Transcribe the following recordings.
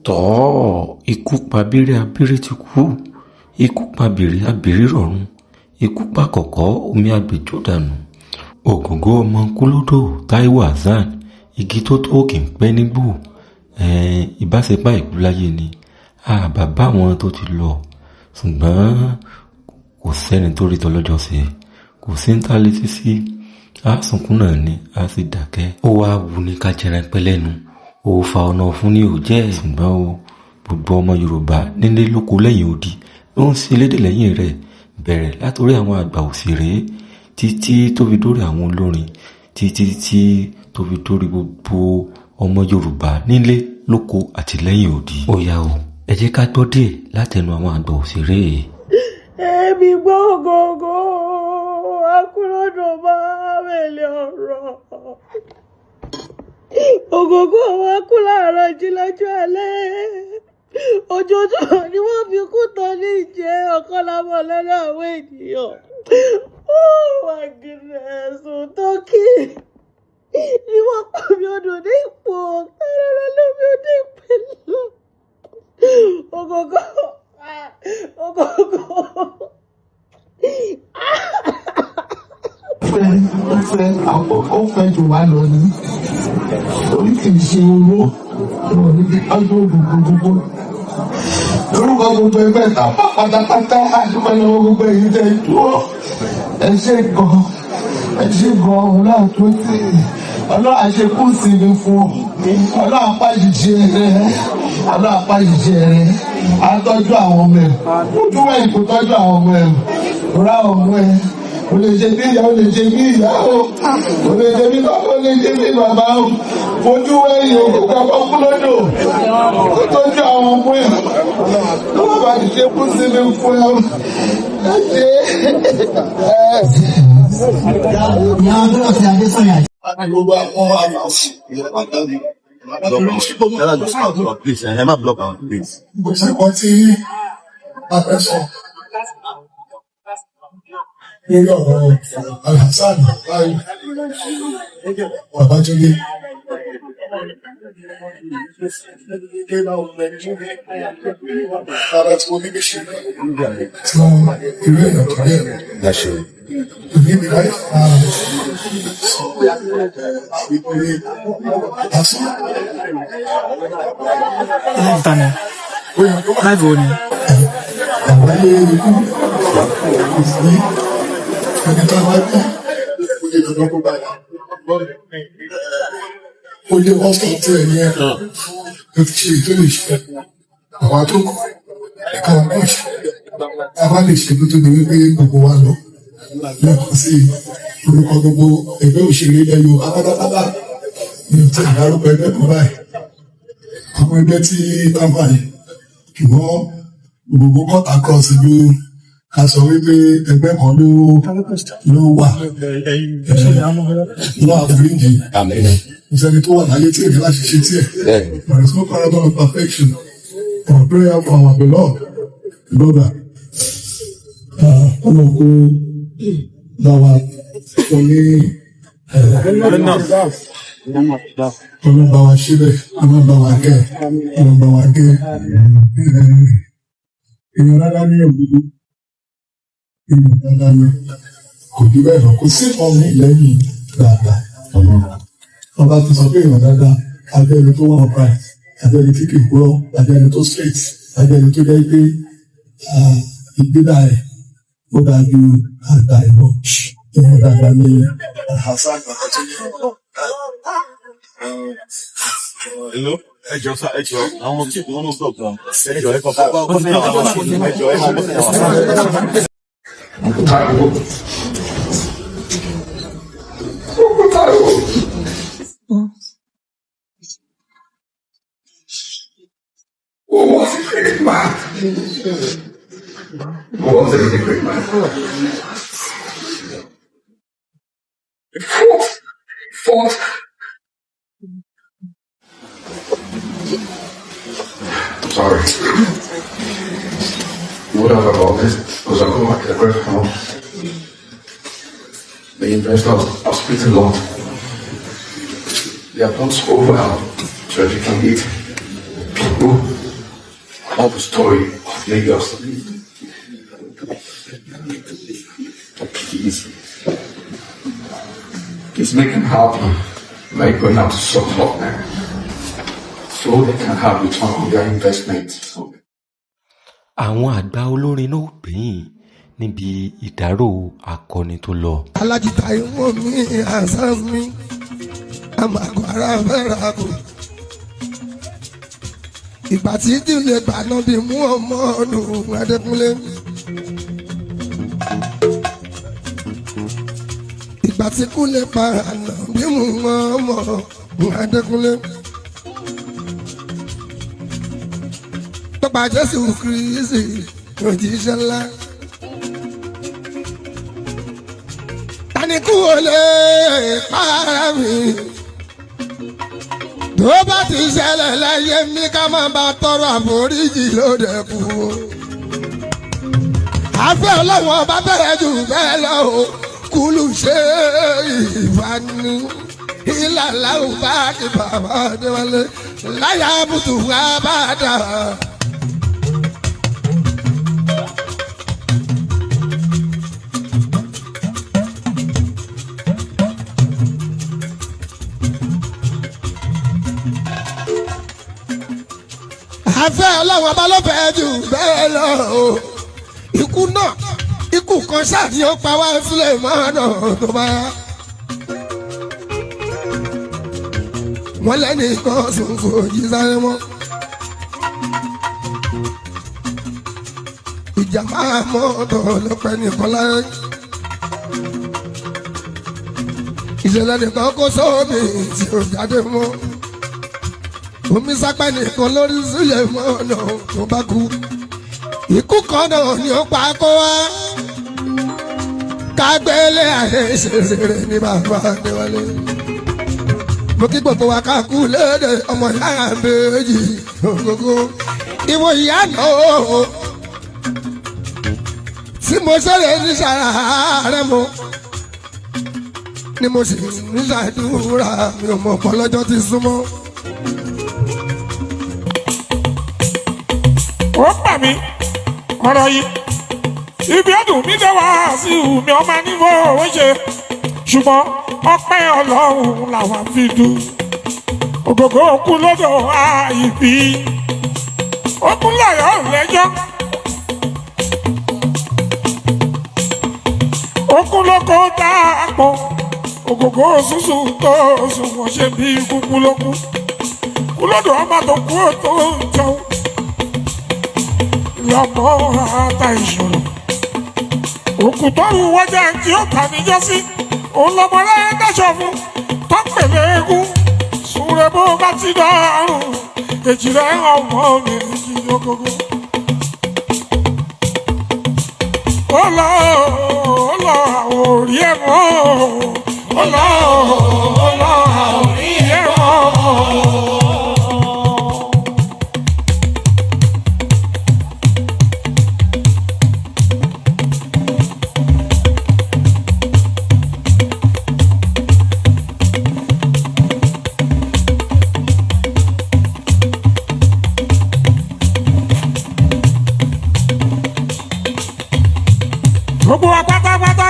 tọ́ ikú pa bírí abírí ti kú, ikú pa bìrí abìrí rọ̀run, ikú pa kọ̀kọ́ omi agbèjò dànù. Ògògó ọmọ kúlódò Táíwò Hassan, igi tó tó kì í pẹ́ nígbò. Ìbáṣepá ìkú láyé ni bàbá wọn tó ti lọ, ṣùgbọ́n kò sẹ́ni tó rí tọ́lọ́jọ́ sí, kò sí ń tálé sí àsunkún náà ni a sì dákẹ́. Ó wá wù ní ká jẹran pẹ́ lẹ́nu, ó fa ọ̀nà fún ní òjẹ́, ṣùgbọ́n gbogbo ọmọ Yorùbá nílé lóko lẹ́yìn odi ló ń ṣe lédè lẹ́yìn rẹ̀, bẹ̀rẹ̀ látòrí àwọn àgbà òṣèré títí tó fi dórí àwọn olórin, títí tó fi dórí gbogbo ọmọ Yorùbá nílé lóko àti lẹ́yìn odi. Ó yá o, ẹ jẹ́ ká gbọ́ díẹ̀ látẹnu àwọn àgbà òṣèré. Èmi gbọ́ Ògògó akúròdò máa mẹ́lẹ̀ ọ̀rọ̀. Ògògó àwọn akú láàárọ̀ jí lọ́jọ́ alẹ́. Ojoojúmọ́ ni wọ́n fi kú tán ní ìjẹ́ ọ̀kan lábọ̀ lọ́dọ̀ àwọn ènìyàn. Oh my goodness, Òtókì ni wọ́n pa mi odò ní ipò ọ̀tá lómi odò ìpínlẹ̀. Ògògó. Ó fẹ́ jù wá lọ ní orí kì í ṣe owó wọn níbi ọjọ́ gbogbo lórúkọ gbogbo ẹgbẹ́ ìta pátápátá àdúgbò lọ́wọ́ gbogbo èyí tẹ́ dúró ẹ ṣe gan ọ̀hún náà tó tì ọlọ́run àṣekú sí ni fún ọlọ́run apájìjẹ rẹ àtọ́jú àwọn ọmọ ẹ̀ ojú ẹ̀yìn kò tọ́jú àwọn ọmọ ẹ̀ rà ọmọ ẹ̀ o lè ṣe bí ìyá o lè ṣe bí ìyá o lè ṣe bí bàbá o lè ṣe bí bàbá o fojú ẹ̀yìn o kò kọ́ kú lódò kó tọ́jú àwọn ọmọ ẹ̀ lọ́wọ́ bá ti ṣe kú sí mi fún ẹ ṣe. Ìyá ọdún ọ̀sẹ̀ Adésanya. Gbogbo àwọn àmàṣì kò sí kan tí a fẹ́ sọ lórí ọ̀rọ̀ Alhassan Babátúndé. Ara tí mo ní bí ṣe tí wọ́n ìwé ìrìn tó bẹ̀rẹ̀. Ìdí mi láì sọ ìpínlẹ̀ Alhassan. Láìpẹ́ òní. Àgbáyé ikú ìsìn ẹni tó wá bí ó lè lọ́dọ́ kó báyà. Ó lé wọ́n sọ tí ẹni ẹ̀ ló ti ṣe tó lè ṣe àwọn tó kù ẹ̀ka wọn náà ṣe. A bá lè ṣe tó tóbi wípé gbogbo wa lọ lẹ́kọ̀ọ́ sí orúkọ gbogbo ẹgbẹ́ òṣèré ilẹ̀ Yorùbá pátápátá ní ọ̀tẹ̀ ìdárúkọ ẹgbẹ́ kan báyìí. Àwọn ẹgbẹ́ tí tábà yìí ṣùgbọ́n gbogbo kọ́ta cross ló ká sọ wípé ẹgbẹ́ kan ló wà ló àforíjì ìsẹ́ni tó wà láyé tí èdè láti ṣe tiẹ̀. There is no parable of perfection or prayer for our beloved brother. Ọmọ kó bá wa fún ní ọmọ bá wa ṣíbẹ̀ ọmọ bá wa gẹ̀ ọmọ bá wa gẹ̀ èèyàn rárá ní òdodo èèyàn rárá ní kò bí bẹ́ẹ̀ lọ kò sí ọmọ lẹ́yìn dáadáa ọba ti sọ pé èèyàn dáadáa abẹ́rẹ́ tó wà ọ̀pá abẹ́rẹ́ tí kì í gbọ́ abẹ́rẹ́ tó straight abẹ́rẹ́ tó jẹ́ pé ìgbéga ẹ̀ ó dájú àgbà ìlọ èèyàn dáadáa ní Alhassan Babátúndé. Hello, ẹjọ́ sá ẹjọ́ àwọn tí wọ́n ń sọ kan ẹjọ́ ẹ kọ́kọ́ bá ọkọ náà wà ẹjọ́ ẹ máa bọ náà wà. Was a great man. Was a really great man. Fought. Sorry. What I've about this was I go back to the grave home. The investors are speaking long. They have done so well to educate people of the story of Lagos. He's making happy by going out to support them so they can have return on their investment. Àwọn àgbà olórin náà gbẹ̀yìn níbi ìdárò akọni tó lọ. alájìta ìwọ̀n mi àṣà mi àmàgò ara fẹ́ra kù. ìgbà tí ìdílé gbaná bí mú ọmọ ọdún Adékúnlé. ìgbà tí Kúnlé pa àná bí mú ọmọ Adékúnlé. tọ́pa Jésù Kristi òjíṣẹ́ ńlá. tani kú olè para mi. tó bá ti ṣẹlẹ̀ láyé mi ká má bá tọrọ àforíjì lóde kú. àfẹ́ ọlọ́wọ́n bá bẹ̀rẹ̀ jù bẹ́ẹ̀ lọ o kúlù ṣe ìfani. ìlàlá ò bá kí bàbá Adéwálé láyà bùtù wá bá dà. àfẹ́ ọlọ́wọ́n bá ló fẹ́ jù bẹ́ẹ̀ lọ o ikú náà ikú kan ṣáàtì ó pa wá sílẹ̀ mọ́nà tó bá yá. wọ́n lẹ́nu kan sùn kò jí sáré mọ́. ìjàmbá mọ́tò ló pẹ́ nìkan láyé. ìṣẹ̀lẹ̀ nìkan kó sómi tí ò jáde mọ́. omi sápá nìkan lórí sílẹ̀ mọ́nà tó bá kú. ikú kan náà ni ó pa kó wá. kágbélé àyè ìṣeré ní bàbá Adéwálé. mo kí gbogbo wa ká kú léde ọmọ ìyá méjì gbogbo. ìwọ ìyá náà tí mo ṣẹlẹ̀ ní sàárẹ̀ mo ni mo sì ní ṣàdúrà mi ò mọ̀ pọ̀ lọ́jọ́ ti súnmọ́. ó bà mí ọ̀rọ̀ yìí ibi ọdún mi dé wá sí mi ọmọ níbo ó ṣe ṣùgbọ́n ọpẹ́ Ọlọ́run làwọn fi dùn ògògó òkú lọ́dọ̀ àìbí òkú lọ́yọ̀ lẹ́jọ́ òkú lóko dáàpọ̀ ògògó òṣùṣù tó sùn wọ́n ṣe bí kúkú lókú kú lọ́dọ̀ ọmọ tó kú tó ń jẹun. Lọ́mọ ata ìṣòro òkú tọrù wọjà tí ó kà níjọ́ sí òun lọmọ lẹ́yìn dáṣọ fún tọ́pẹ̀lẹ̀ eégún súnrẹ bó bá ti dọ́rùn èjì rẹ̀ ọmọ mi kí lókòkò. ó lọ àwọn orí ẹ̀ mọ́ ó lọ àwọn orí ẹ̀ mọ́. gbogbo wa pátápátá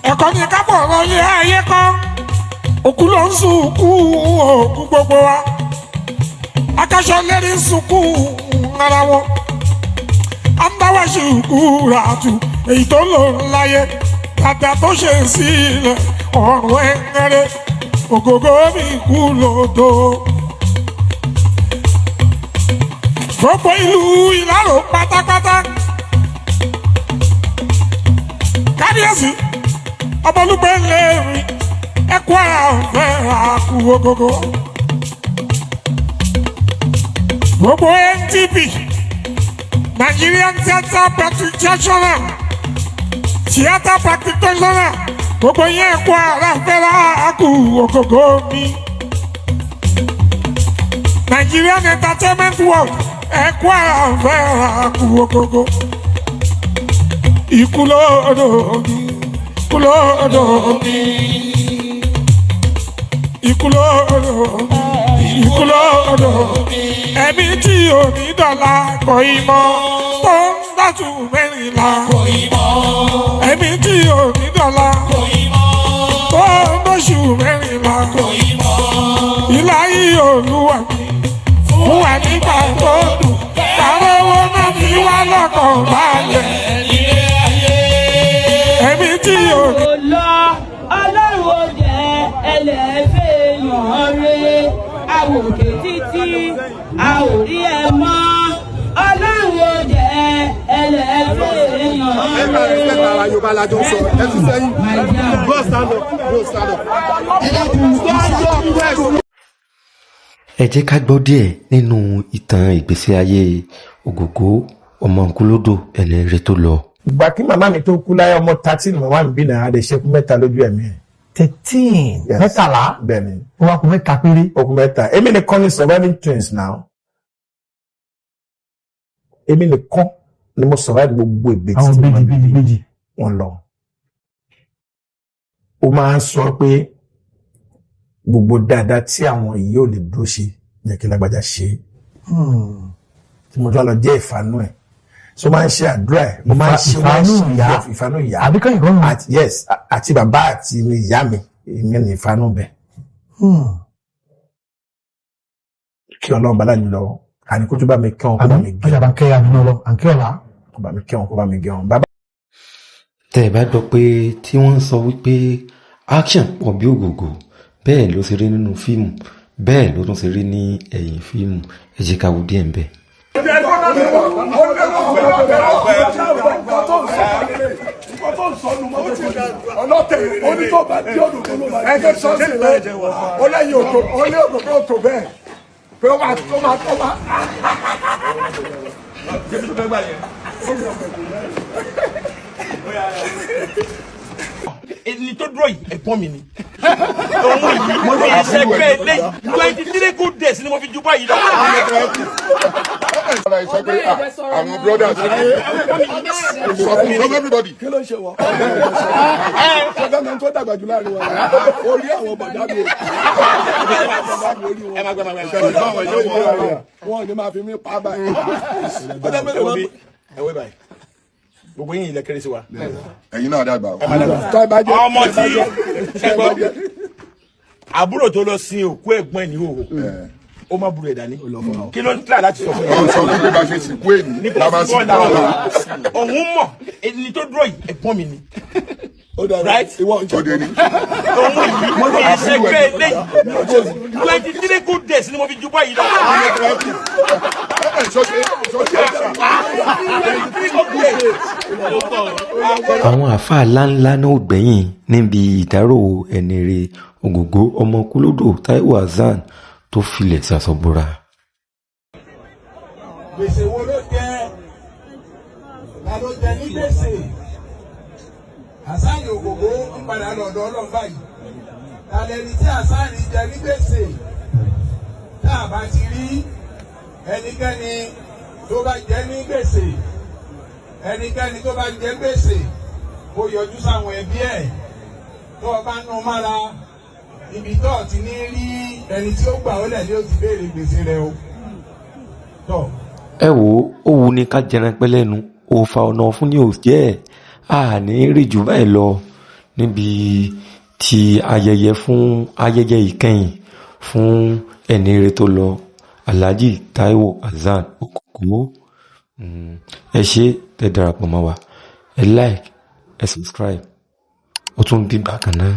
ẹ̀kọ́ ní kápọ̀ lọ́yẹ ayé kan òkú ló ń sunkún òkú gbogbo wa akáṣọ lérí ń sunkún ara wọn àǹdáwà ṣùkú ràtù èyí tó lò láyé dàda tó ṣe sílẹ̀ ọ̀rùn ẹ̀ńgẹ́rẹ́ ògógó mi kú lòdò gbogbo ìlú Ìlárò pátápátá. Kábíyèsí Ọmọlúgbé lẹ́rìn ẹ̀kú ara ọ̀fẹ́ àkú ogogo. Gbogbo NTP Nigerian Theatre Practitioner Theatre Practitioner gbogbo yẹn ẹ̀kú ara ọ̀fẹ́ àkú ogogo mi. Nigerian Entertainment World ẹ̀kú ara ọ̀fẹ́ àkú ogogo. Ikú lọ́dọ̀ mi, ikú lọ́dọ̀ mi, ikú lọ́dọ̀ mi, ikú lọ́dọ̀ mi. ẹ̀mí tí ò ní dọ̀la kò ì mọ̀ tó ń dátù mẹ́rìnlá kò ì mọ̀ ẹ̀mí tí ò ní dọ̀la kò ì mọ̀ tó ń dóṣù mẹ́rìnlá kò ì mọ̀ ìláyé olúwa mi fún wa nígbà tó dùn káwé owó náà fi wá lọ́kàn balẹ̀ ilé ayé ẹ̀mí tí ò ní. lọ ọlọ́run ò jẹ́ ẹlẹ́fẹ̀ẹ́ yàn rẹ̀ àwòkè títí a ò rí ẹ mọ́ ọlọ́run ò jẹ́ ẹlẹ́fẹ̀ẹ́ yàn rẹ̀. ẹ jẹ́ ká gbọ́ díẹ̀ nínú ìtàn ìgbésí ayé Ògògó ọmọ Nkulódò ẹni rere tó lọ. ìgbà kí màmá mi tó kú láyé ọmọ 13 màmá mi bí náà adé ṣekú 3 lójú ẹ̀mí ẹ̀. 13 mẹ́tàlá bẹ́ẹ̀ni ó wá kù 3 péré. ó kù 3 èmi nìkan ni surviving twins now. èmi nìkan ni mo survive gbogbo ìbejì àwọn ìbejì wọn lọ. ó máa ń sọ pé gbogbo dáadáa tí àwọn yìí ò lè dúró ṣe yẹ kí lágbájá ṣe tí mo tún lọ jẹ́ ìfanú ẹ̀ so máa ń ṣe àdúrà ẹ̀ mo máa ń ṣe ìfanú ìyá àbíkọ́ ìrọ́nù yes àti bàbá àti ìyá mi èmi ní ìfanú bẹ̀. kí ọlọ́run bàlá jùlọ àní kó tó bá mi kẹ́ wọn kó bá mi gẹ́ wọn. ọjà kẹ́ àmì náà lọ àǹkí ọ̀la. kó bá mi kẹ́ wọn kó bá mi gẹ́ wọn. bàbá. tẹ́ ẹ bá gbọ́ pé tí wọ́n ń sọ wípé action pọ̀ bí Ògògó bẹ́ẹ̀ ló ṣe rí nínú fíìmù bẹ́ẹ̀ ló tún ṣe rí ní ẹ̀yìn fíìmù ẹ jẹ́ ká wo díẹ̀ ń bẹ̀. ọlọ́tẹ̀ onítọ̀bà tí ó dùn kó ló máa ń jẹ́ sọ́ọ̀sì rẹ̀ ó lẹ́yìn òtò ó lé òtò tó bẹ́ẹ̀ pé ó máa tó máa tó máa. ẹni tó dúró yìí ẹ̀gbọ́n mi ni òun yìí mo ní ìṣẹ́gbẹ́ lẹ́yìn 23 good days ni mo fi ju báyìí lọ. àwọn brothers sọ fún everybody. kí ló ń ṣe wọ. ṣọgbọ́n mi tó dàgbà jù láàrin wa orí àwọn bàdá mi wọn ò ní máa fi mí pa báyìí. ẹ wé báyìí gbogbo yín ilẹ̀ kéré sí wa. ẹ̀yin náà dàgbà o. ọmọ tí ẹgbọ́n àbúrò tó lọ sin òkú ẹ̀gbọ́n ẹ̀ ní òwò ó má burú ẹ̀ dání kí ló ń tà láti sọ fún ẹ. ọ̀hún sọ pé bá ṣe sìnkú èyí lábá sí bọ́ọ̀lù. òun mọ̀ ẹni tó dúró yìí ẹ̀gbọ́n mi ni. right ìwọ ń jọ dé ni. òun yìí mo ní ìṣẹ́gbẹ́ lẹ́yìn 23 good days ni mo fi ju báyìí lọ. àwọn àáfàá ńláńlá náà ò gbẹ̀yìn níbi ìdárò ẹni rere Ògògó ọmọ Nkulódò Táíwò Hassan tó filẹ̀ ṣàṣọ̀bọ̀ra. gbèsè wo ló jẹ ta ló jẹ ní gbèsè Hassan Ògògó ń padà lọ́dọ̀ Ọlọ́run báyìí tàlẹ́ni tí Hassan jẹ ní gbèsè tá a bá ti rí ẹnikẹ́ni tó bá jẹ ní gbèsè ẹnikẹ́ni tó bá jẹ gbèsè kó yọjú sáwọn ẹbí ẹ̀ tó o bá nù mára ibi tó o ti ní rí ẹni tí ó gbà ó lẹ̀ ní o ti béèrè gbèsè rẹ o. ẹ wo ó wu ni ká jẹran pẹ́ lẹ́nu òòfà ọ̀nà fún ní òjẹ́ ẹ̀ àní rí jù báyìí lọ níbi tí ayẹyẹ ìkẹyìn fún ẹni rere tó lọ Alhaji Táíwò Hassan Ògògó. ẹ ṣé tẹ́ darapọ̀ mọ́ wa ẹ like ẹ subscribe ó tún bí bákan náà.